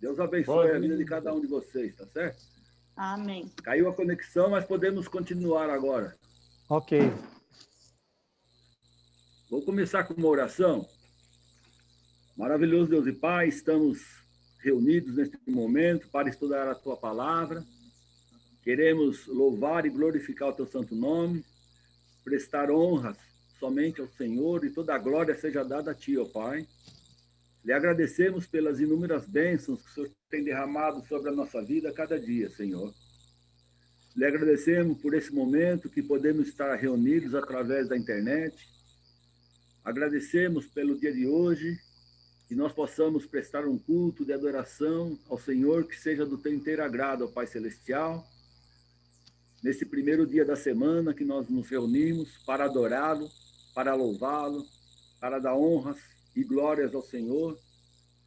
Deus abençoe a vida de cada um de vocês, tá certo? Amém. Caiu a conexão, mas podemos continuar agora. Ok. Vou começar com uma oração. Maravilhoso Deus e Pai, estamos reunidos neste momento para estudar a Tua palavra. Queremos louvar e glorificar o Teu santo nome, prestar honras somente ao Senhor e toda a glória seja dada a Ti, ó Pai. Lhe agradecemos pelas inúmeras bênçãos que o Senhor tem derramado sobre a nossa vida a cada dia, Senhor. Lhe agradecemos por esse momento que podemos estar reunidos através da internet. Agradecemos pelo dia de hoje, que nós possamos prestar um culto de adoração ao Senhor, que seja do teu inteiro agrado, ó Pai Celestial. Nesse primeiro dia da semana que nós nos reunimos para adorá-lo, para louvá-lo, para dar honras e glórias ao Senhor,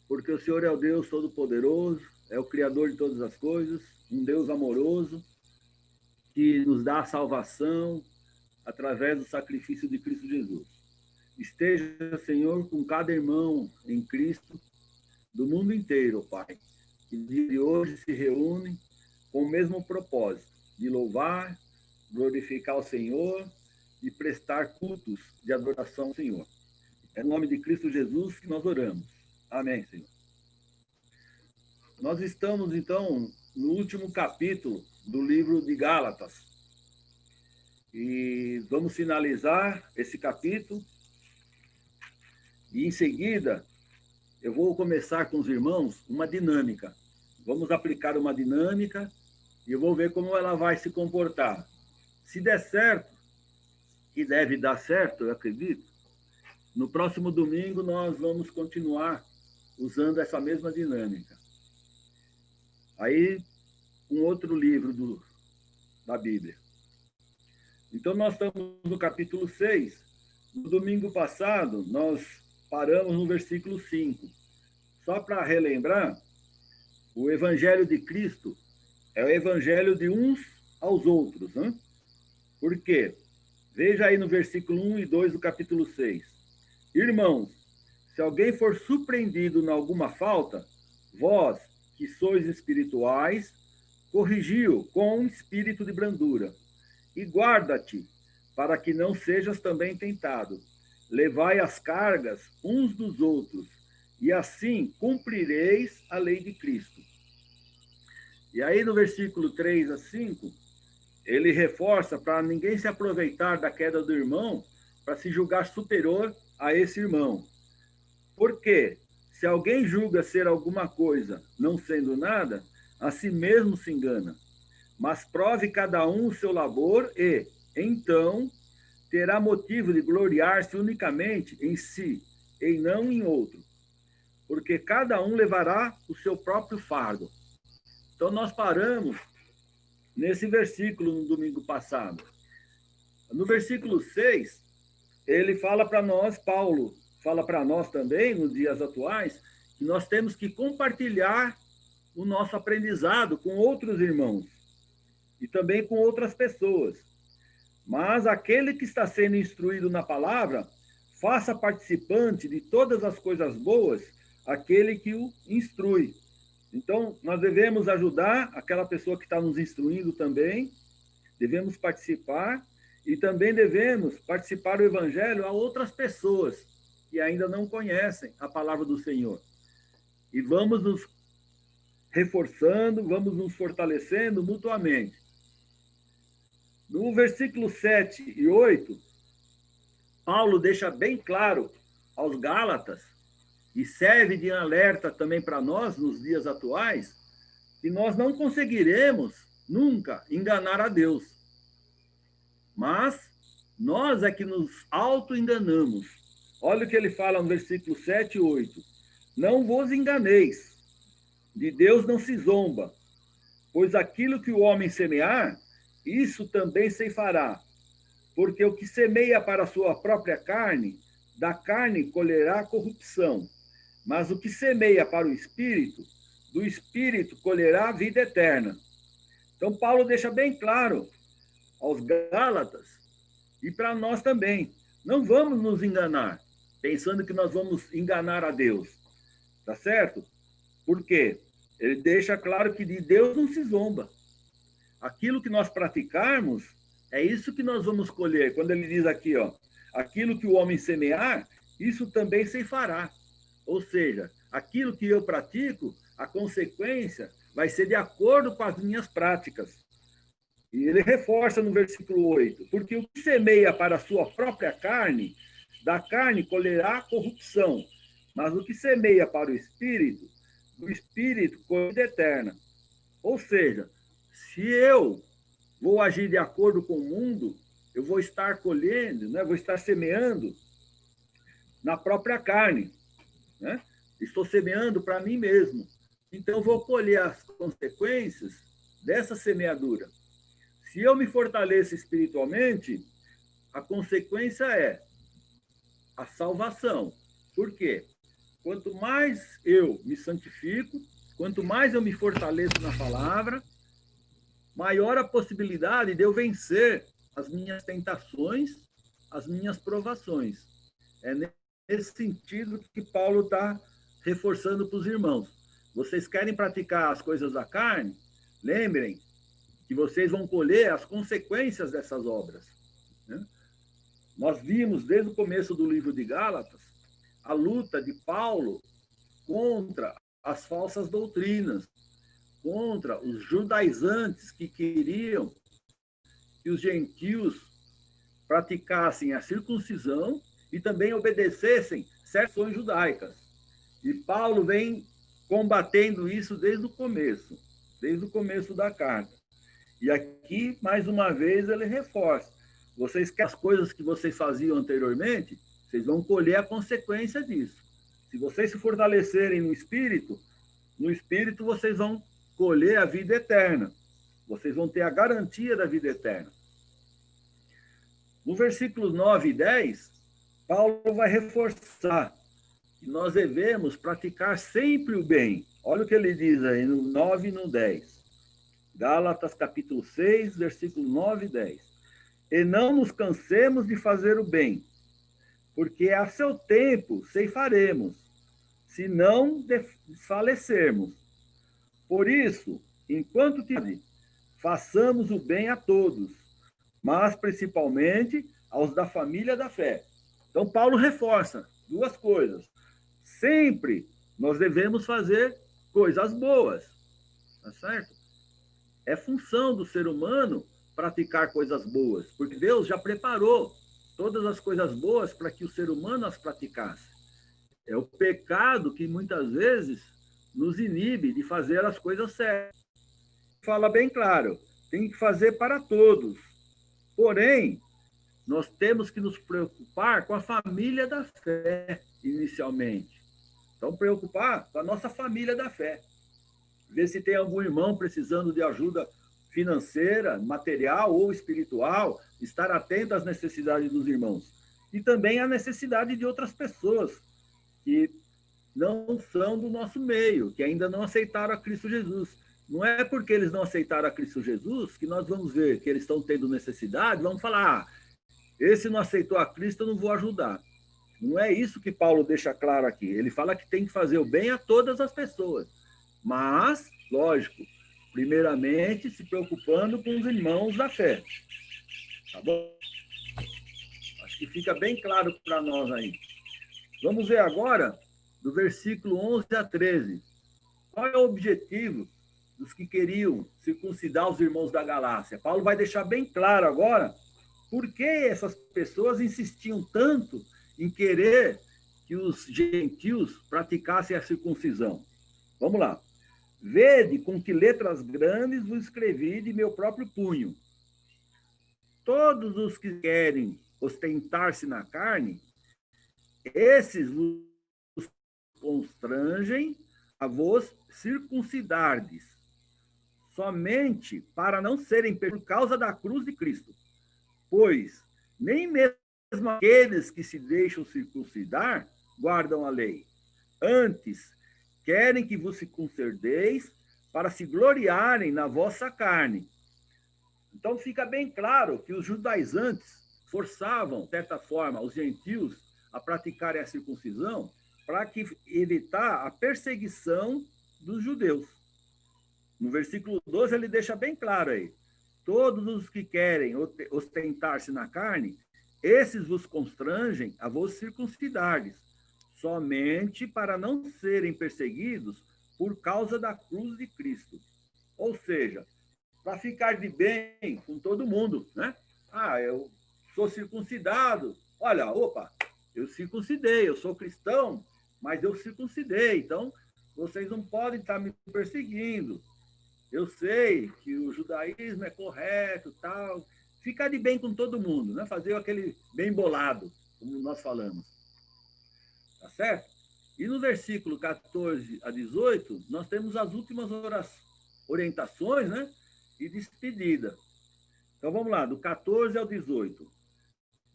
porque o Senhor é o Deus Todo-Poderoso, é o Criador de todas as coisas, um Deus amoroso, que nos dá a salvação através do sacrifício de Cristo Jesus. Esteja, Senhor, com cada irmão em Cristo do mundo inteiro, Pai, que no dia de hoje se reúnem com o mesmo propósito, de louvar, glorificar o Senhor e prestar cultos de adoração ao Senhor. É no nome de Cristo Jesus que nós oramos. Amém, Senhor. Nós estamos, então, no último capítulo do livro de Gálatas. E vamos finalizar esse capítulo. E, em seguida, eu vou começar com os irmãos uma dinâmica. Vamos aplicar uma dinâmica e eu vou ver como ela vai se comportar. Se der certo, e deve dar certo, eu acredito, no próximo domingo nós vamos continuar usando essa mesma dinâmica. Aí, um outro livro da Bíblia. Então, nós estamos no capítulo 6. No domingo passado, nós paramos no versículo 5. Só para relembrar, o Evangelho de Cristo é o Evangelho de uns aos outros. Né? Por quê? Veja aí no versículo 1 e 2 do capítulo 6. Irmãos, se alguém for surpreendido em alguma falta, vós, que sois espirituais, corrigiu com um espírito de brandura. E guarda-te, para que não sejas também tentado. Levai as cargas uns dos outros, e assim cumprireis a lei de Cristo. E aí no versículo 3 a 5, ele reforça para ninguém se aproveitar da queda do irmão para se julgar superior a esse irmão. Por quê? Se alguém julga ser alguma coisa, não sendo nada, a si mesmo se engana. Mas prove cada um o seu labor e, então, terá motivo de gloriar-se unicamente em si, e não em outro. Porque cada um levará o seu próprio fardo. Então, nós paramos nesse versículo no domingo passado. No versículo 6, ele fala para nós, Paulo fala para nós também, nos dias atuais, que nós temos que compartilhar o nosso aprendizado com outros irmãos e também com outras pessoas. Mas aquele que está sendo instruído na palavra, faça participante de todas as coisas boas aquele que o instrui. Então, nós devemos ajudar aquela pessoa que está nos instruindo também, devemos participar e também devemos participar do evangelho a outras pessoas que ainda não conhecem a palavra do Senhor. E vamos nos reforçando, vamos nos fortalecendo mutuamente. No versículo 7 e 8, Paulo deixa bem claro aos Gálatas, e serve de alerta também para nós nos dias atuais, que nós não conseguiremos nunca enganar a Deus. Mas nós é que nos auto-enganamos. Olha o que ele fala no versículo 7 e 8. Não vos enganeis, de Deus não se zomba, pois aquilo que o homem semear, isso também ceifará. Porque o que semeia para a sua própria carne, da carne colherá corrupção. Mas o que semeia para o Espírito, do Espírito colherá a vida eterna. Então, Paulo deixa bem claro aos Gálatas e para nós também. Não vamos nos enganar, pensando que nós vamos enganar a Deus. Tá certo? Por quê? Ele deixa claro que de Deus não se zomba. Aquilo que nós praticarmos, é isso que nós vamos colher. Quando ele diz aqui, ó, aquilo que o homem semear, isso também se fará. Ou seja, aquilo que eu pratico, a consequência vai ser de acordo com as minhas práticas. E ele reforça no versículo 8, porque o que semeia para a sua própria carne, da carne colherá corrupção, mas o que semeia para o Espírito, do Espírito colhe vida eterna. Ou seja, se eu vou agir de acordo com o mundo, eu vou estar colhendo, né? Vou estar semeando na própria carne, né? Estou semeando para mim mesmo. Então, vou colher as consequências dessa semeadura. Se eu me fortaleço espiritualmente, a consequência é a salvação. Por quê? Quanto mais eu me santifico, quanto mais eu me fortaleço na palavra, maior a possibilidade de eu vencer as minhas tentações, as minhas provações. É nesse sentido que Paulo está reforçando para os irmãos. Vocês querem praticar as coisas da carne? Lembrem que vocês vão colher as consequências dessas obras, né? Nós vimos desde o começo do livro de Gálatas a luta de Paulo contra as falsas doutrinas, contra os judaizantes que queriam que os gentios praticassem a circuncisão e também obedecessem certas judaicas. E Paulo vem combatendo isso desde o começo da carta. E aqui, mais uma vez, ele reforça. Vocês querem as coisas que vocês faziam anteriormente, vocês vão colher a consequência disso. Se vocês se fortalecerem no Espírito vocês vão colher a vida eterna. Vocês vão ter a garantia da vida eterna. No versículos 9 e 10, Paulo vai reforçar que nós devemos praticar sempre o bem. Olha o que ele diz aí no 9 e no 10. Gálatas capítulo 6, versículo 9 e 10. E não nos cansemos de fazer o bem, porque a seu tempo ceifaremos, se não desfalecermos. Por isso, enquanto tiver, façamos o bem a todos, mas principalmente aos da família da fé. Então, Paulo reforça duas coisas. Sempre nós devemos fazer coisas boas, tá certo? É função do ser humano praticar coisas boas, porque Deus já preparou todas as coisas boas para que o ser humano as praticasse. É o pecado que muitas vezes nos inibe de fazer as coisas certas. Fala bem claro, tem que fazer para todos. Porém, nós temos que nos preocupar com a família da fé, inicialmente. Então, preocupar com a nossa família da fé. Ver se tem algum irmão precisando de ajuda financeira, material ou espiritual, estar atento às necessidades dos irmãos. E também à necessidade de outras pessoas que não são do nosso meio, que ainda não aceitaram a Cristo Jesus. Não é porque eles não aceitaram a Cristo Jesus que nós vamos ver que eles estão tendo necessidade, vamos falar, esse não aceitou a Cristo, eu não vou ajudar. Não é isso que Paulo deixa claro aqui. Ele fala que tem que fazer o bem a todas as pessoas. Mas, lógico, primeiramente se preocupando com os irmãos da fé. Tá bom? Acho que fica bem claro para nós aí. Vamos ver agora, do versículo 11 a 13. Qual é o objetivo dos que queriam circuncidar os irmãos da Galácia? Paulo vai deixar bem claro agora por que essas pessoas insistiam tanto em querer que os gentios praticassem a circuncisão. Vamos lá. Vede com que letras grandes vos escrevi de meu próprio punho. Todos os que querem ostentar-se na carne, esses vos constrangem a vos circuncidardes, somente para não serem por causa da cruz de Cristo. Pois nem mesmo aqueles que se deixam circuncidar guardam a lei. Antes, querem que vos circuncedeis para se gloriarem na vossa carne. Então fica bem claro que os judaizantes forçavam, de certa forma, os gentios a praticarem a circuncisão para evitar a perseguição dos judeus. No versículo 12, ele deixa bem claro aí. Todos os que querem ostentar-se na carne, esses vos constrangem a vos circuncidares, somente para não serem perseguidos por causa da cruz de Cristo. Ou seja, para ficar de bem com todo mundo, né? Ah, eu sou circuncidado. Olha, opa, eu circuncidei, eu sou cristão, mas eu circuncidei. Então, vocês não podem estar me perseguindo. Eu sei que o judaísmo é correto, tal. Ficar de bem com todo mundo, né? Fazer aquele bem bolado, como nós falamos. Tá certo? E no versículo 14 a 18, nós temos as últimas orientações, né? E despedida. Então vamos lá, do 14 ao 18.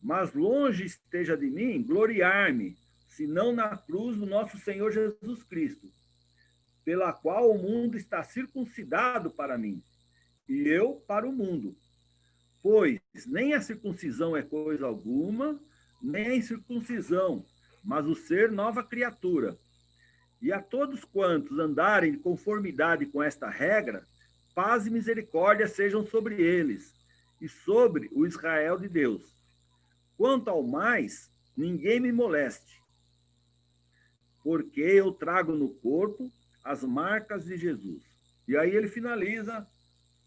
Mas longe esteja de mim gloriar-me, senão na cruz do nosso Senhor Jesus Cristo, pela qual o mundo está circuncidado para mim, e eu para o mundo. Pois nem a circuncisão é coisa alguma, nem a incircuncisão, mas o ser nova criatura. E a todos quantos andarem de conformidade com esta regra, paz e misericórdia sejam sobre eles e sobre o Israel de Deus. Quanto ao mais, ninguém me moleste, porque eu trago no corpo as marcas de Jesus. E aí ele finaliza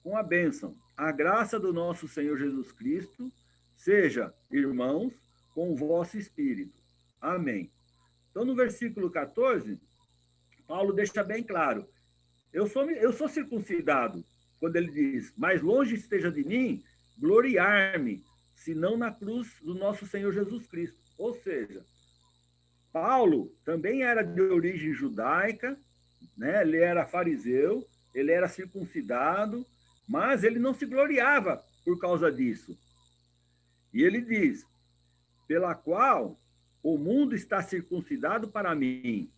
com a bênção. A graça do nosso Senhor Jesus Cristo seja, irmãos, com o vosso espírito. Amém. Então, no versículo 14, Paulo deixa bem claro. Eu sou circuncidado, quando ele diz, mais longe esteja de mim gloriar-me, senão na cruz do nosso Senhor Jesus Cristo. Ou seja, Paulo também era de origem judaica, né? Ele era fariseu, ele era circuncidado, mas ele não se gloriava por causa disso. E ele diz, pela qual o mundo está circuncidado para mim.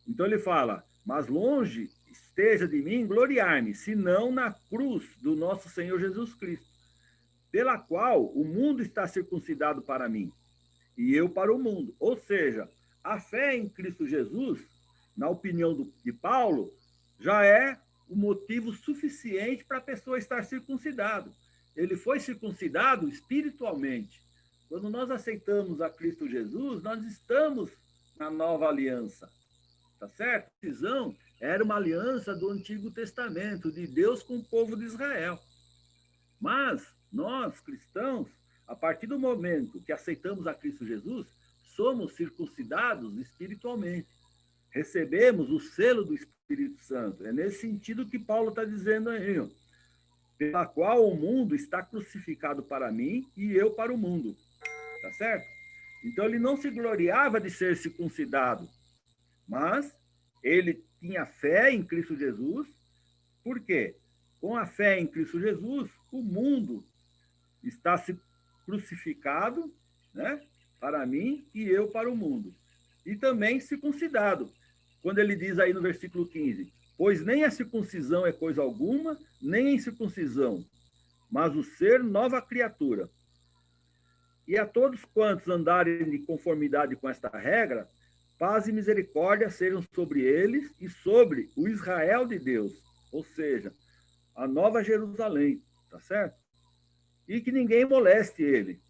Então ele fala, mas longe esteja de mim gloriar-me, senão na cruz do nosso Senhor Jesus Cristo, pela qual o mundo está circuncidado para mim, e eu para o mundo. Ou seja, a fé em Cristo Jesus, na opinião de Paulo, já é o motivo suficiente para a pessoa estar circuncidado. Ele foi circuncidado espiritualmente. Quando nós aceitamos a Cristo Jesus, nós estamos na nova aliança. Tá certo? A decisão era uma aliança do Antigo Testamento, de Deus com o povo de Israel. Mas nós, cristãos, a partir do momento que aceitamos a Cristo Jesus, somos circuncidados espiritualmente. Recebemos o selo do Espírito Santo. É nesse sentido que Paulo está dizendo aí, ó, pela qual o mundo está crucificado para mim e eu para o mundo. Tá certo? Então ele não se gloriava de ser circuncidado, mas ele tinha fé em Cristo Jesus. Por quê? Com a fé em Cristo Jesus, o mundo está se crucificado, né, para mim e eu para o mundo. E também circuncidado. Quando ele diz aí no versículo 15, pois nem a circuncisão é coisa alguma, nem a incircuncisão, mas o ser nova criatura. E a todos quantos andarem de conformidade com esta regra, paz e misericórdia sejam sobre eles e sobre o Israel de Deus, ou seja, a nova Jerusalém, tá certo? E que ninguém moleste ele,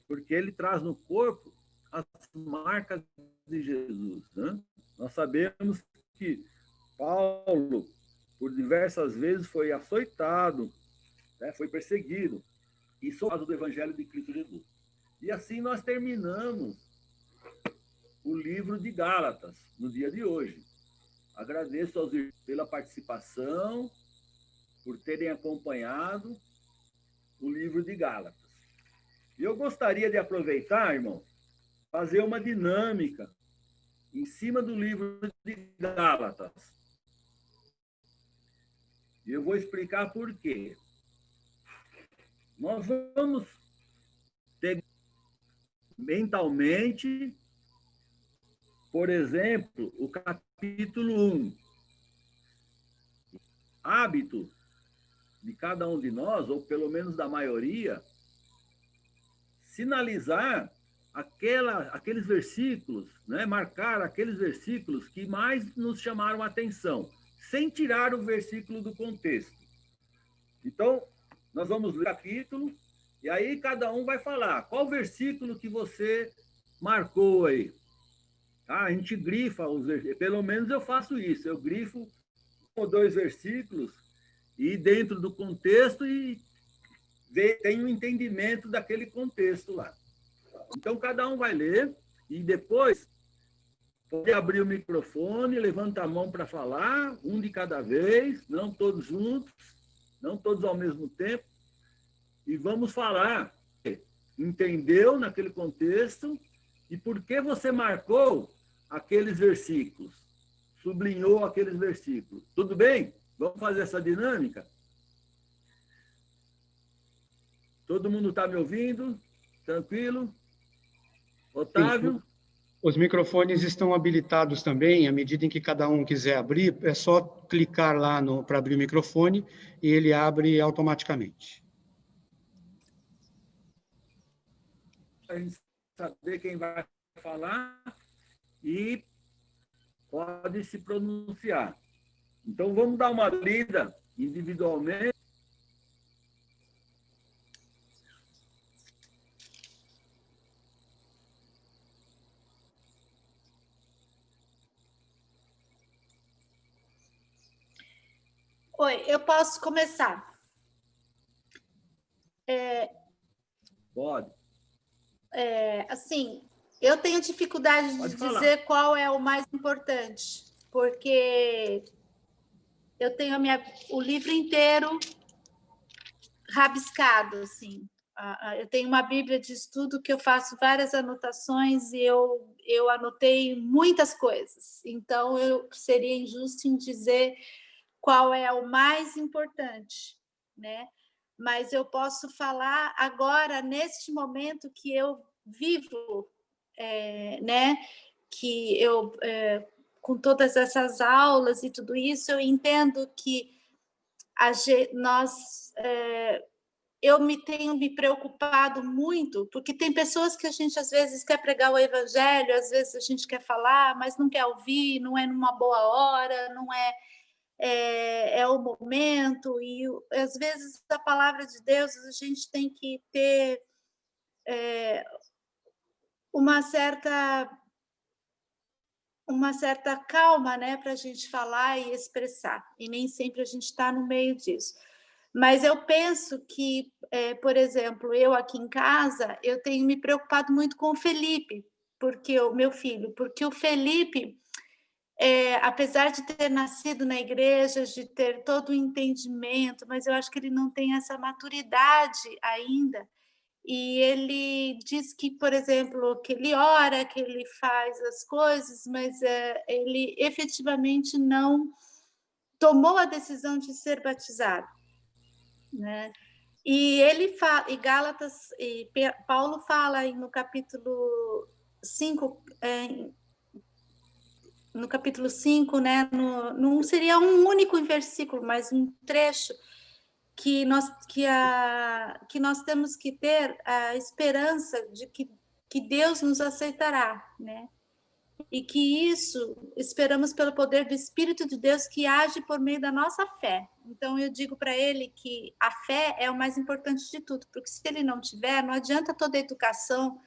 porque ele traz no corpo as marcas de Jesus, né? Nós sabemos que Paulo, por diversas vezes, foi açoitado, né? Foi perseguido, e por causa do Evangelho de Cristo Jesus. E assim nós terminamos o livro de Gálatas, no dia de hoje. Agradeço aos irmãos pela participação, por terem acompanhado o livro de Gálatas. E eu gostaria de aproveitar, irmão, fazer uma dinâmica em cima do livro de Gálatas. E eu vou explicar por quê. Nós vamos ter mentalmente, por exemplo, o capítulo 1. Hábito de cada um de nós, ou pelo menos da maioria, sinalizar aqueles versículos, né? Marcar aqueles versículos que mais nos chamaram a atenção, sem tirar o versículo do contexto. Então, nós vamos ler o capítulo, e aí cada um vai falar qual versículo que você marcou aí. Tá? A gente grifa os versículos, pelo menos eu faço isso, eu grifo 1 ou 2 versículos, e dentro do contexto, e tem um entendimento daquele contexto lá. Então, cada um vai ler, e depois pode abrir o microfone, levanta a mão para falar, um de cada vez, não todos juntos, não todos ao mesmo tempo, e vamos falar. Entendeu naquele contexto e por que você marcou aqueles versículos, sublinhou aqueles versículos. Tudo bem? Vamos fazer essa dinâmica? Todo mundo está me ouvindo? Tranquilo? Otávio? Sim. Os microfones estão habilitados também, à medida em que cada um quiser abrir, é só clicar lá para abrir o microfone e ele abre automaticamente. A gente saber quem vai falar e pode se pronunciar. Então, vamos dar uma lida individualmente. Oi, eu posso começar? Pode. Assim, eu tenho dificuldade de dizer qual é o mais importante, porque eu tenho o livro inteiro rabiscado, assim. Eu tenho uma Bíblia de estudo que eu faço várias anotações e eu anotei muitas coisas. Então, eu seria injusto em dizer qual é o mais importante, né? Mas eu posso falar agora, neste momento que eu vivo, né? Que eu, com todas essas aulas e tudo isso, eu entendo que eu tenho me preocupado muito, porque tem pessoas que a gente às vezes quer pregar o evangelho, às vezes a gente quer falar, mas não quer ouvir, não é numa boa hora, não é o momento, e às vezes a palavra de Deus a gente tem que ter uma certa calma, né, para a gente falar e expressar, e nem sempre a gente está no meio disso. Mas eu penso que, por exemplo, eu aqui em casa, eu tenho me preocupado muito com o Felipe, porque o meu filho, porque o Felipe, apesar de ter nascido na igreja, de ter todo o entendimento, mas eu acho que ele não tem essa maturidade ainda. E ele diz que, por exemplo, que ele ora, que ele faz as coisas, mas ele efetivamente não tomou a decisão de ser batizado, né? E ele fala, e Gálatas, e Paulo fala aí no capítulo 5, no capítulo 5, né? Não seria um único versículo, mas um trecho que nós temos que ter a esperança de que Deus nos aceitará, né? E que isso esperamos pelo poder do Espírito de Deus que age por meio da nossa fé. Então eu digo para ele que a fé é o mais importante de tudo, porque se ele não tiver, não adianta toda a educação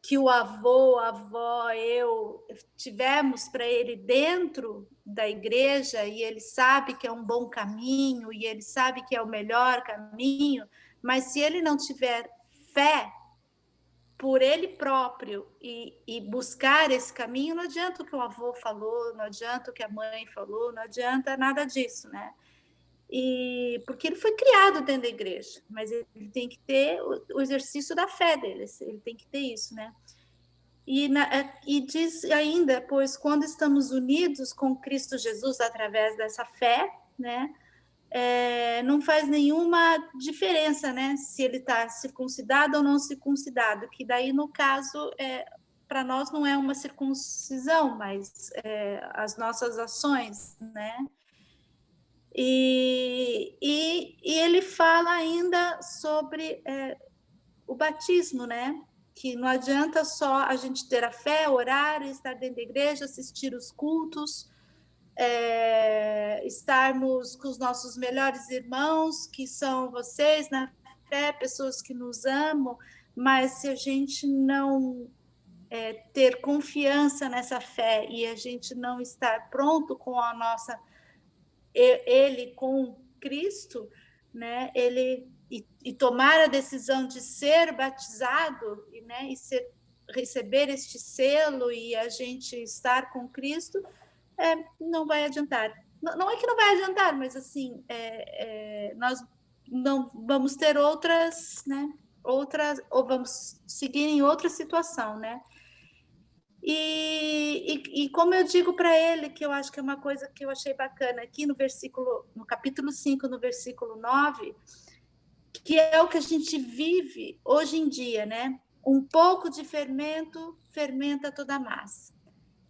que o avô, a avó, eu tivemos para ele dentro da igreja, e ele sabe que é um bom caminho, e ele sabe que é o melhor caminho, mas se ele não tiver fé por ele próprio e buscar esse caminho, não adianta o que o avô falou, não adianta o que a mãe falou, não adianta nada disso, né? Porque ele foi criado dentro da igreja, mas ele tem que ter o exercício da fé dele, ele tem que ter isso, né? E diz ainda, pois quando estamos unidos com Cristo Jesus através dessa fé, né? Não faz nenhuma diferença, né? Se ele está circuncidado ou não circuncidado, que daí, no caso, para nós não é uma circuncisão, mas as nossas ações, né? E ele fala ainda sobre o batismo, né? Que não adianta só a gente ter a fé, orar, estar dentro da igreja, assistir os cultos, estarmos com os nossos melhores irmãos, que são vocês na fé, pessoas que nos amam, mas se a gente não ter confiança nessa fé e a gente não estar pronto com a nossa ele com Cristo, né? Ele e tomar a decisão de ser batizado, né? E receber este selo e a gente estar com Cristo, não vai adiantar. Não é que não vai adiantar, mas assim nós não vamos ter outras, né? Ou vamos seguir em outra situação, né? E como eu digo para ele, que eu acho que é uma coisa que eu achei bacana aqui no capítulo 5, no versículo 9, que é o que a gente vive hoje em dia, né? Um pouco de fermento fermenta toda a massa.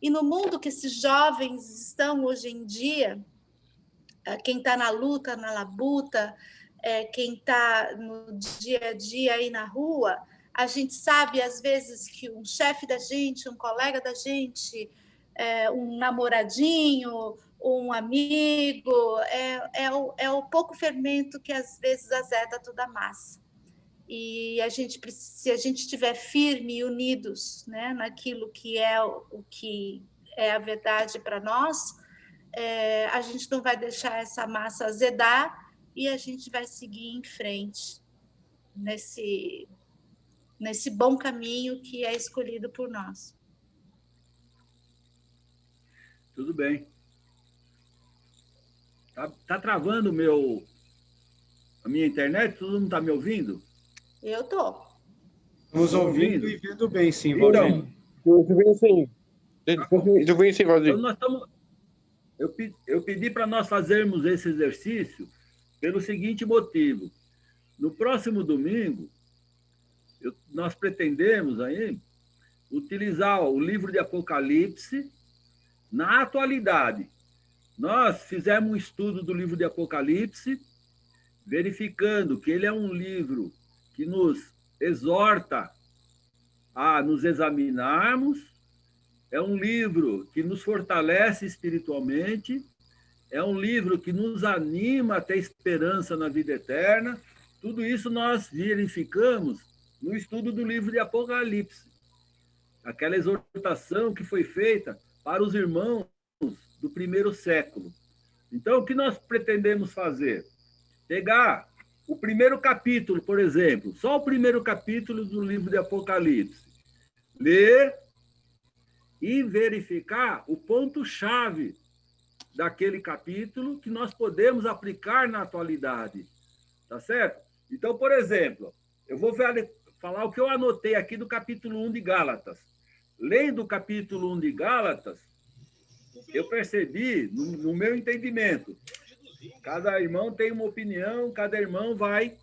E no mundo que esses jovens estão hoje em dia, quem está na luta, na labuta, quem está no dia a dia aí na rua, a gente sabe, às vezes, que um chefe da gente, um colega da gente, um namoradinho, um amigo, é o pouco fermento que, às vezes, azeda toda a massa. E se a gente estiver firme e unidos, né, naquilo que é a verdade para nós, a gente não vai deixar essa massa azedar e a gente vai seguir em frente nesse bom caminho que é escolhido por nós. Tudo bem. Tá travando a minha internet? Todo mundo está me ouvindo? Eu estou. Estamos ouvindo e vendo bem, sim, então, Valdir. Eu venho sim. Eu venho sim, Valdir. Então, eu pedi para nós fazermos esse exercício pelo seguinte motivo. No próximo domingo, nós pretendemos aí utilizar o livro de Apocalipse na atualidade. Nós fizemos um estudo do livro de Apocalipse, verificando que ele é um livro que nos exorta a nos examinarmos, é um livro que nos fortalece espiritualmente, é um livro que nos anima a ter esperança na vida eterna. Tudo isso nós verificamos no estudo do livro de Apocalipse. Aquela exortação que foi feita para os irmãos do primeiro século. Então, o que nós pretendemos fazer? Pegar o primeiro capítulo, por exemplo, só o primeiro capítulo do livro de Apocalipse, ler e verificar o ponto-chave daquele capítulo que nós podemos aplicar na atualidade. Tá certo? Então, por exemplo, eu vou falar o que eu anotei aqui do capítulo 1 de Gálatas. Lendo o capítulo 1 de Gálatas, eu percebi, no meu entendimento, cada irmão tem uma opinião, cada irmão vai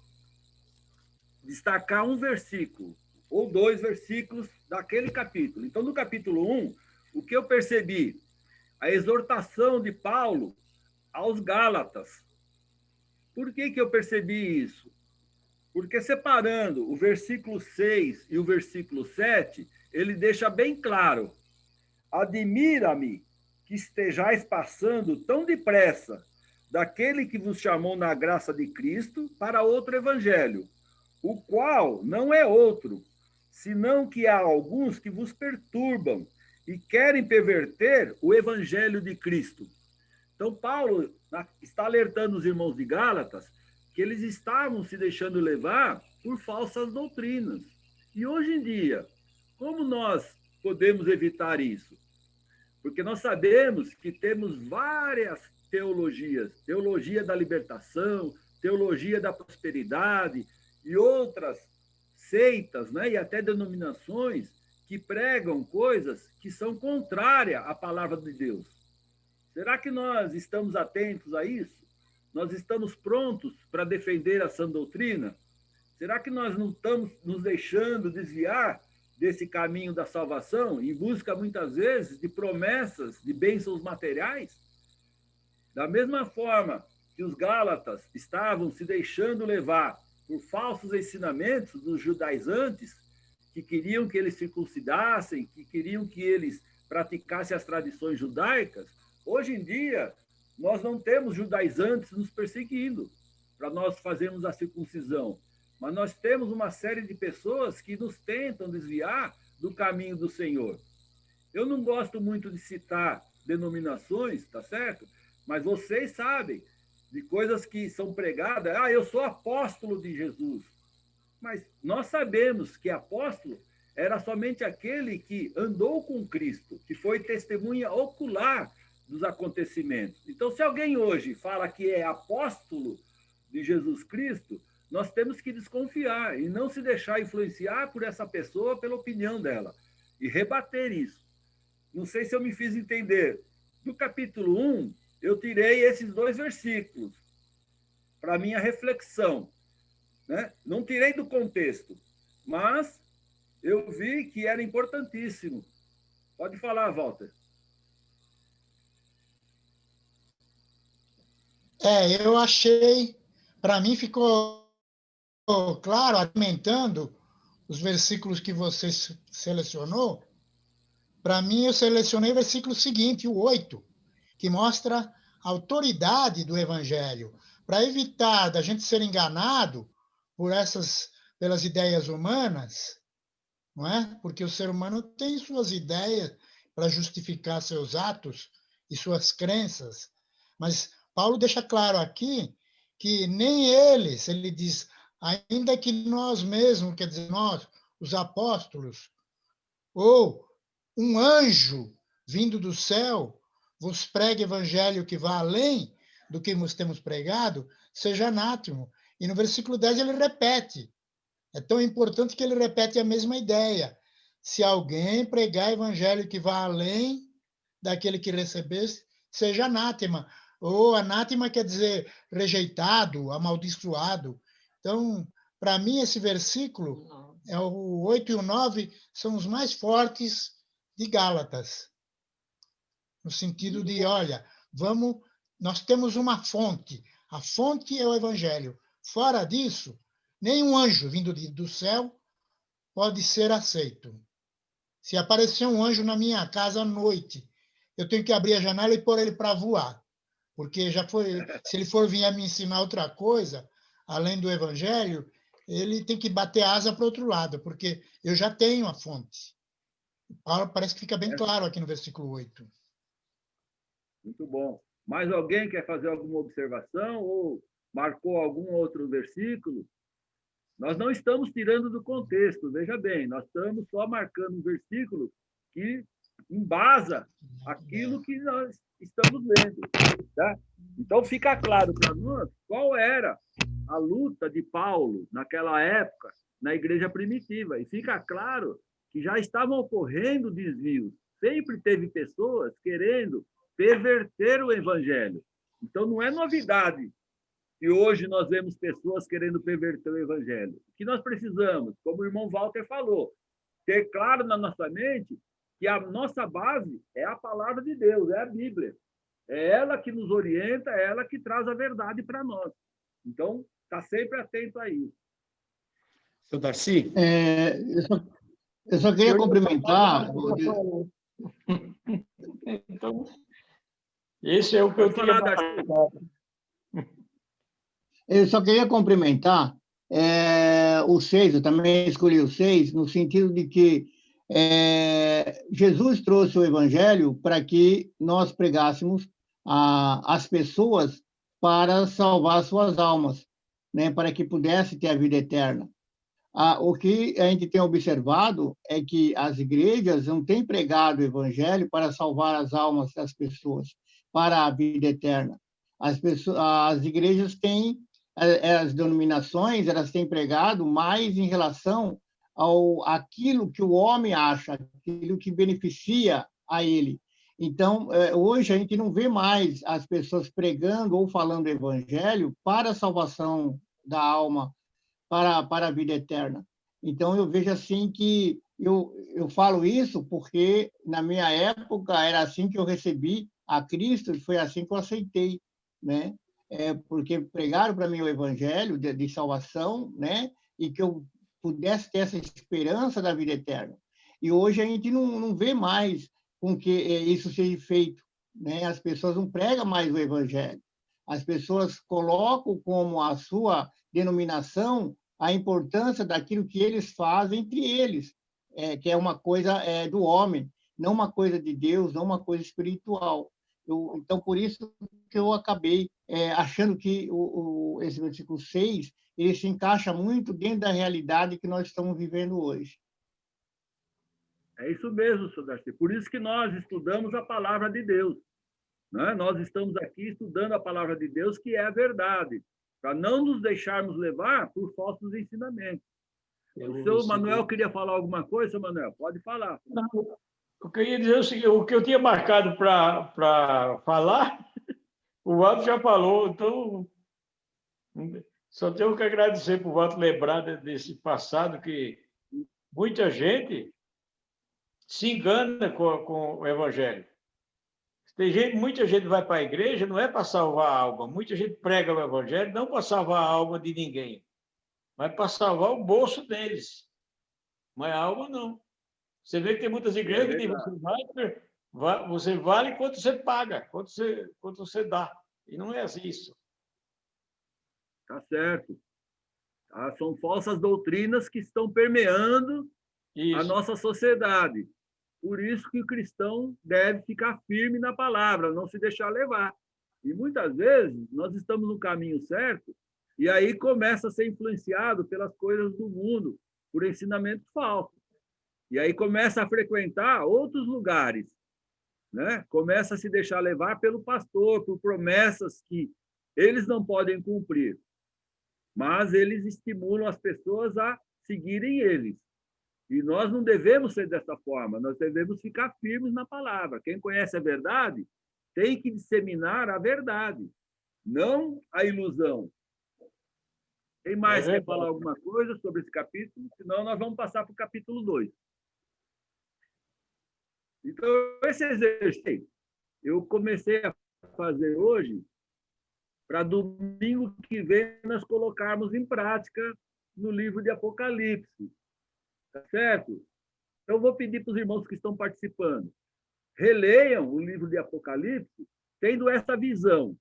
destacar um versículo, ou 2 versículos daquele capítulo. Então, no capítulo 1, o que eu percebi? A exortação de Paulo aos Gálatas. Por que eu percebi isso? Porque separando o versículo 6 e o versículo 7, ele deixa bem claro: admira-me que estejais passando tão depressa daquele que vos chamou na graça de Cristo para outro evangelho, o qual não é outro, senão que há alguns que vos perturbam e querem perverter o evangelho de Cristo. Então, Paulo está alertando os irmãos de Gálatas que eles estavam se deixando levar por falsas doutrinas. E hoje em dia, como nós podemos evitar isso? Porque nós sabemos que temos várias teologias, teologia da libertação, teologia da prosperidade e outras seitas, né, e até denominações que pregam coisas que são contrárias à palavra de Deus. Será que nós estamos atentos a isso? Nós estamos prontos para defender a sã doutrina? Será que nós não estamos nos deixando desviar desse caminho da salvação, em busca, muitas vezes, de promessas, de bênçãos materiais? Da mesma forma que os Gálatas estavam se deixando levar por falsos ensinamentos dos judaizantes, que queriam que eles circuncidassem, que queriam que eles praticassem as tradições judaicas, Hoje em dia, nós não temos judaizantes nos perseguindo para nós fazermos a circuncisão, mas nós temos uma série de pessoas que nos tentam desviar do caminho do Senhor. Eu não gosto muito de citar denominações, tá certo? Mas vocês sabem de coisas que são pregadas. Ah, eu sou apóstolo de Jesus. Mas nós sabemos que apóstolo era somente aquele que andou com Cristo, que foi testemunha ocular dos acontecimentos. Então, se alguém hoje fala que é apóstolo de Jesus Cristo, nós temos que desconfiar e não se deixar influenciar por essa pessoa pela opinião dela e rebater isso. Não sei se eu me fiz entender. Do capítulo 1, eu tirei esses 2 versículos para minha reflexão, né? Não tirei do contexto, mas eu vi que era importantíssimo. Pode falar, Walter. Eu achei, para mim ficou claro, alimentando os versículos que você selecionou. Para mim, eu selecionei o versículo seguinte, o 8, que mostra a autoridade do Evangelho, para evitar da gente ser enganado pelas ideias humanas, não é? Porque o ser humano tem suas ideias para justificar seus atos e suas crenças, mas Paulo deixa claro aqui que nem eles, ele diz, ainda que nós mesmos, quer dizer, nós, os apóstolos, ou um anjo vindo do céu vos pregue evangelho que vá além do que nós temos pregado, seja anátemo. E no versículo 10 ele repete. É tão importante que ele repete a mesma ideia. Se alguém pregar evangelho que vá além daquele que recebeste, seja anátema. Ou anátema quer dizer rejeitado, amaldiçoado. Então, para mim, esse versículo, o 8 e o 9, são os mais fortes de Gálatas. No sentido de, olha, nós temos uma fonte. A fonte é o evangelho. Fora disso, nenhum anjo vindo do céu pode ser aceito. Se aparecer um anjo na minha casa à noite, eu tenho que abrir a janela e pôr ele para voar. Porque se ele for vir a me ensinar outra coisa, além do evangelho, ele tem que bater asa para o outro lado, porque eu já tenho a fonte. Parece que fica bem claro aqui no versículo 8. Muito bom. Mais alguém quer fazer alguma observação ou marcou algum outro versículo? Nós não estamos tirando do contexto, veja bem, nós estamos só marcando um versículo que embasa aquilo que nós estamos lendo. Tá? Então, fica claro para nós qual era a luta de Paulo naquela época na igreja primitiva. E fica claro que já estavam ocorrendo desvios. Sempre teve pessoas querendo perverter o evangelho. Então, não é novidade que hoje nós vemos pessoas querendo perverter o evangelho. O que nós precisamos, como o irmão Walter falou, ter claro na nossa mente que a nossa base é a palavra de Deus, é a Bíblia. É ela que nos orienta, é ela que traz a verdade para nós. Então, está sempre atento a isso. Seu Darcy? Eu só queria cumprimentar. Então, esse é o que eu tinha. Eu só queria cumprimentar o 6, eu também escolhi o 6, no sentido de que Jesus trouxe o Evangelho para que nós pregássemos as pessoas para salvar suas almas, né, para que pudesse ter a vida eterna. O que a gente tem observado é que as igrejas não têm pregado o Evangelho para salvar as almas das pessoas, para a vida eterna. As igrejas têm, as denominações, elas têm pregado mais em relação àquilo que o homem acha, aquilo que beneficia a ele. Então, hoje a gente não vê mais as pessoas pregando ou falando o Evangelho para a salvação da alma, para a vida eterna. Então, eu vejo assim que eu falo isso porque, na minha época, era assim que eu recebi a Cristo, e foi assim que eu aceitei, né? Porque pregaram para mim o Evangelho de salvação, né? E que eu pudesse ter essa esperança da vida eterna. E hoje a gente não vê mais com que isso seja feito, né? As pessoas não pregam mais o evangelho. As pessoas colocam como a sua denominação a importância daquilo que eles fazem entre eles, que é uma coisa do homem, não uma coisa de Deus, não uma coisa espiritual. Então, por isso que eu acabei achando que esse versículo 6 ele se encaixa muito dentro da realidade que nós estamos vivendo hoje. É isso mesmo, Sr. Darcy. Por isso que nós estudamos a palavra de Deus. Né? Nós estamos aqui estudando a palavra de Deus, que é a verdade, para não nos deixarmos levar por falsos ensinamentos. O senhor Manuel queria falar alguma coisa, senhor Manuel? Pode falar. Não, eu queria dizer o seguinte, o que eu tinha marcado para falar, o Walter já falou, então só tenho que agradecer por o Walter lembrar desse passado, que muita gente se engana com o Evangelho. Muita gente vai para a igreja, não é para salvar a alma, muita gente prega o Evangelho não para salvar a alma de ninguém, mas para salvar o bolso deles. Mas a alma não. Você vê que tem muitas igrejas que dizem, você vale quanto você paga, quanto você dá. E não é assim isso. Tá certo. Tá? São falsas doutrinas que estão permeando a nossa sociedade. Por isso que o cristão deve ficar firme na palavra, não se deixar levar. E muitas vezes nós estamos no caminho certo e aí começa a ser influenciado pelas coisas do mundo, por ensinamentos falsos. E aí começa a frequentar outros lugares, né? Começa a se deixar levar pelo pastor, por promessas que eles não podem cumprir, mas eles estimulam as pessoas a seguirem eles. E nós não devemos ser dessa forma, nós devemos ficar firmes na palavra. Quem conhece a verdade tem que disseminar a verdade, não a ilusão. Quem mais quer falar alguma coisa sobre esse capítulo? Senão nós vamos passar para o capítulo 2. Então, esse exercício eu comecei a fazer hoje para domingo que vem nós colocarmos em prática no livro de Apocalipse. Tá certo? Então, eu vou pedir para os irmãos que estão participando, releiam o livro de Apocalipse tendo essa visão,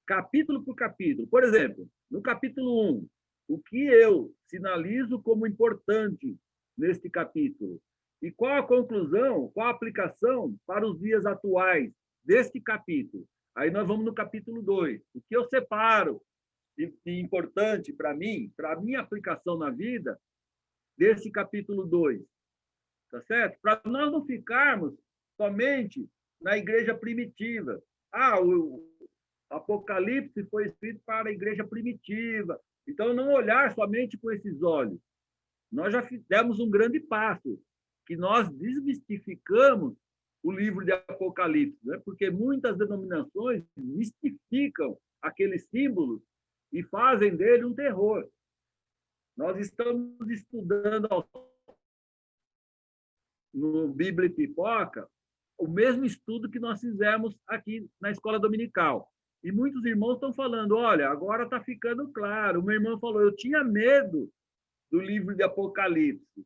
capítulo por capítulo. Por exemplo, no capítulo 1, o que eu sinalizo como importante neste capítulo? E qual a conclusão, qual a aplicação para os dias atuais deste capítulo? Aí nós vamos no capítulo 2. O que eu separo de importante para mim, para a minha aplicação na vida, desse capítulo 2. Tá certo? Para nós não ficarmos somente na igreja primitiva. O Apocalipse foi escrito para a igreja primitiva. Então, não olhar somente com esses olhos. Nós já demos um grande passo, que nós desmistificamos o livro de Apocalipse, né? Porque muitas denominações mistificam aqueles símbolos e fazem dele um terror. Nós estamos estudando no Bíblia e Pipoca o mesmo estudo que nós fizemos aqui na escola dominical. E muitos irmãos estão falando, olha, agora está ficando claro. Uma irmã falou, eu tinha medo do livro de Apocalipse.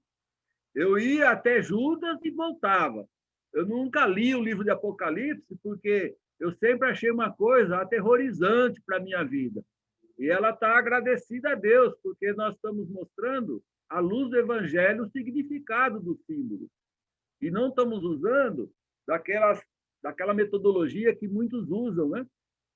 Eu ia até Judas e voltava. Eu nunca li o livro de Apocalipse porque eu sempre achei uma coisa aterrorizante para a minha vida. E ela está agradecida a Deus, porque nós estamos mostrando, à luz do Evangelho, o significado do símbolo. E não estamos usando daquela metodologia que muitos usam, né?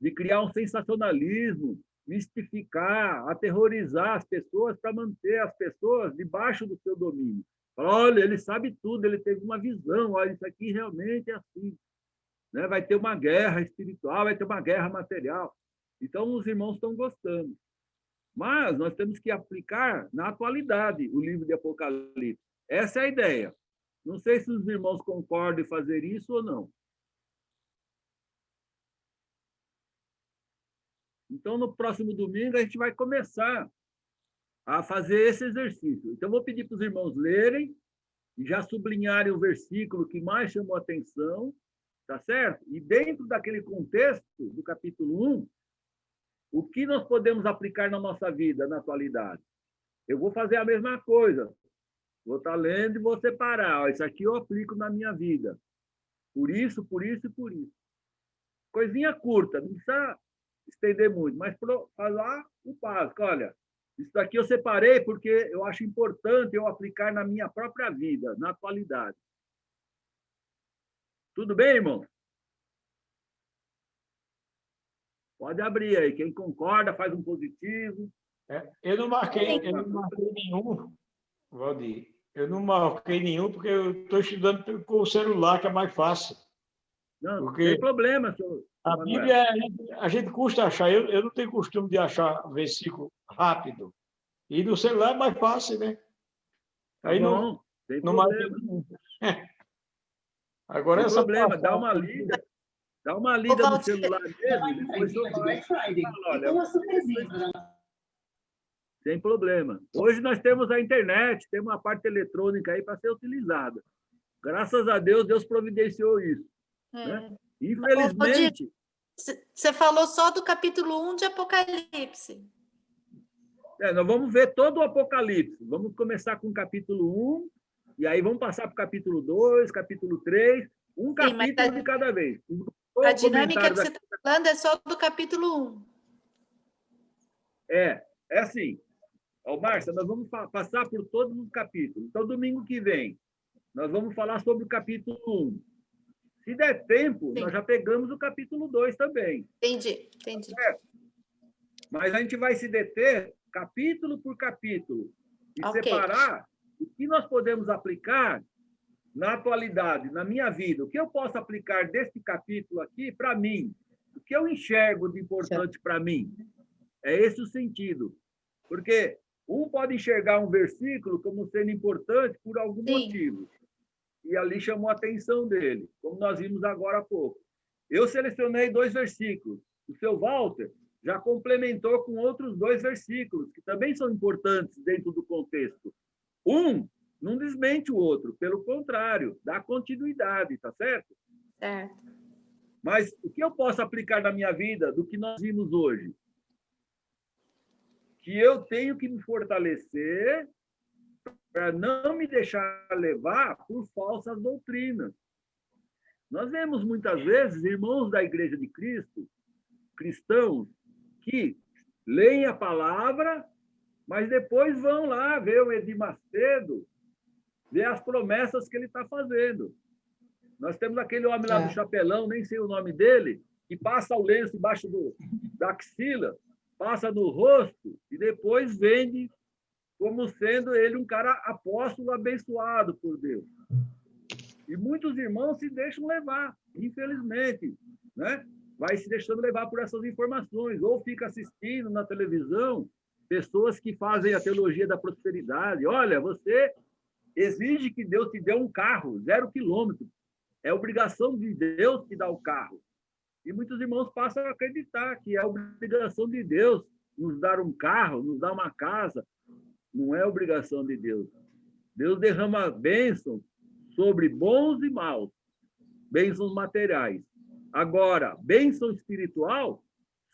De criar um sensacionalismo, mistificar, aterrorizar as pessoas para manter as pessoas debaixo do seu domínio. Olha, ele sabe tudo, ele teve uma visão, olha, isso aqui realmente é assim. Né? Vai ter uma guerra espiritual, vai ter uma guerra material. Então, os irmãos estão gostando. Mas nós temos que aplicar na atualidade o livro de Apocalipse. Essa é a ideia. Não sei se os irmãos concordam em fazer isso ou não. Então, no próximo domingo, a gente vai começar a fazer esse exercício. Então, vou pedir para os irmãos lerem e já sublinharem o versículo que mais chamou a atenção, tá certo? E dentro daquele contexto do capítulo 1, o que nós podemos aplicar na nossa vida, na atualidade? Eu vou fazer a mesma coisa. Vou estar lendo e vou separar. Isso aqui eu aplico na minha vida. Por isso, por isso e por isso. coisinha curta, não precisa estender muito, mas falar o básico. Olha, isso daqui eu separei porque eu acho importante eu aplicar na minha própria vida, na atualidade. Tudo bem, irmão? Pode abrir aí. Quem concorda, faz um positivo. Eu não marquei nenhum, Valdir. Eu não marquei nenhum porque eu estou estudando com o celular, que é mais fácil. Não, Porque tem problema, senhor. a Bíblia, a gente custa achar. Eu não tenho costume de achar versículo rápido. E no celular é mais fácil, né? Aí Tá bom, não marquei nenhum. Agora tem essa problema, parte, dá uma lida no celular mesmo, e depois eu sem problema. Hoje nós temos a internet, temos uma parte eletrônica aí para ser utilizada. Graças a Deus, Deus providenciou isso. Né? Infelizmente... Você falou só do capítulo 1 de Apocalipse. Nós vamos ver todo o Apocalipse. Vamos começar com o capítulo 1, e aí vamos passar para o capítulo 2, capítulo 3, capítulo de cada vez. A dinâmica que você está falando é só do capítulo 1. É assim. Márcia, nós vamos passar por todos os capítulos. Então, domingo que vem, nós vamos falar sobre o capítulo 1. Se der tempo, nós já pegamos o capítulo 2 também. Entendi. Mas a gente vai se deter capítulo por capítulo e separar o que nós podemos aplicar na atualidade, na minha vida. O que eu posso aplicar desse capítulo aqui para mim? O que eu enxergo de importante para mim? É esse o sentido. Porque um pode enxergar um versículo como sendo importante por algum motivo. E ali chamou a atenção dele, como nós vimos agora há pouco. Eu selecionei 2 versículos. O seu Walter já complementou com outros 2 versículos, que também são importantes dentro do contexto. Um não desmente o outro, pelo contrário, dá continuidade, tá certo? Certo. Mas o que eu posso aplicar na minha vida do que nós vimos hoje? Que eu tenho que me fortalecer para não me deixar levar por falsas doutrinas. Nós vemos muitas vezes irmãos da Igreja de Cristo, cristãos, que leem a palavra, mas depois vão lá ver o Edir Macedo, ver as promessas que ele está fazendo. Nós temos aquele homem lá do chapelão, nem sei o nome dele, que passa o lenço embaixo da axila, passa no rosto e depois vende como sendo ele um cara apóstolo abençoado por Deus. E muitos irmãos se deixam levar, infelizmente, né? Vai se deixando levar por essas informações, ou fica assistindo na televisão pessoas que fazem a teologia da prosperidade. Olha, você exige que Deus te dê um carro, 0 quilômetro. É obrigação de Deus te dar o carro. E muitos irmãos passam a acreditar que é obrigação de Deus nos dar um carro, nos dar uma casa. Não é obrigação de Deus. Deus derrama bênçãos sobre bons e maus, bênçãos materiais. Agora, bênção espiritual,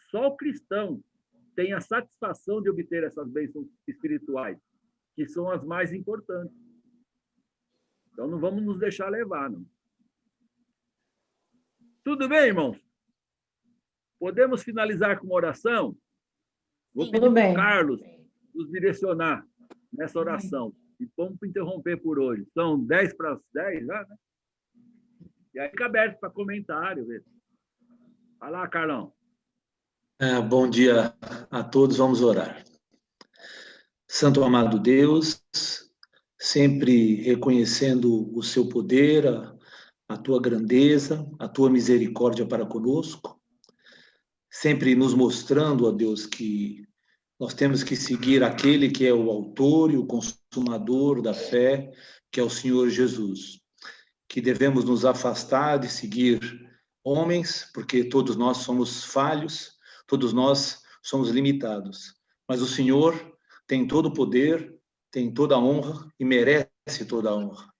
só o cristão tem a satisfação de obter essas bênçãos espirituais, que são as mais importantes. Então, não vamos nos deixar levar, não. Tudo bem, irmãos? Podemos finalizar com uma oração? Vou pedir para o Carlos nos direcionar nessa oração. E vamos interromper por hoje. São 10 para as 10 já, né? E aí fica aberto para comentário. Vai lá, Carlão. Bom dia a todos, vamos orar. Santo amado Deus, sempre reconhecendo o seu poder, a tua grandeza, a tua misericórdia para conosco, sempre nos mostrando, ó Deus, que nós temos que seguir aquele que é o autor e o consumador da fé, que é o Senhor Jesus. Que devemos nos afastar de seguir homens, porque todos nós somos falhos, todos nós somos limitados. Mas o Senhor tem todo o poder, tem toda a honra e merece toda a honra.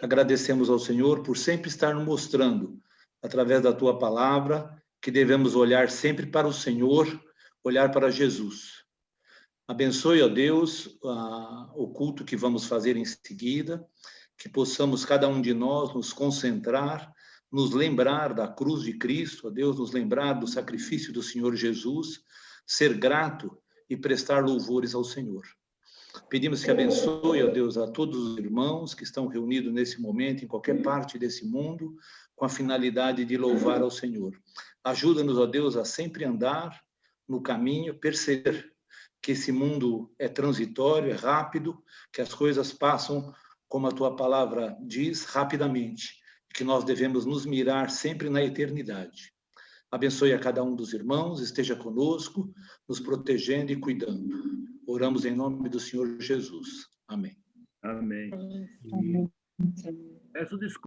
Agradecemos ao Senhor por sempre estar nos mostrando, através da tua palavra, que devemos olhar sempre para o Senhor, olhar para Jesus. Abençoe, ó Deus, o culto que vamos fazer em seguida, que possamos, cada um de nós, nos concentrar nos lembrar da cruz de Cristo, ó Deus, nos lembrar do sacrifício do Senhor Jesus, ser grato e prestar louvores ao Senhor. Pedimos que abençoe, ó Deus, a todos os irmãos que estão reunidos nesse momento, em qualquer parte desse mundo, com a finalidade de louvar ao Senhor. Ajuda-nos, ó Deus, a sempre andar no caminho, perceber que esse mundo é transitório, é rápido, que as coisas passam, como a tua palavra diz, rapidamente, que nós devemos nos mirar sempre na eternidade. Abençoe a cada um dos irmãos, esteja conosco, nos protegendo e cuidando. Oramos em nome do Senhor Jesus. Amém. Amém. Peço desculpa.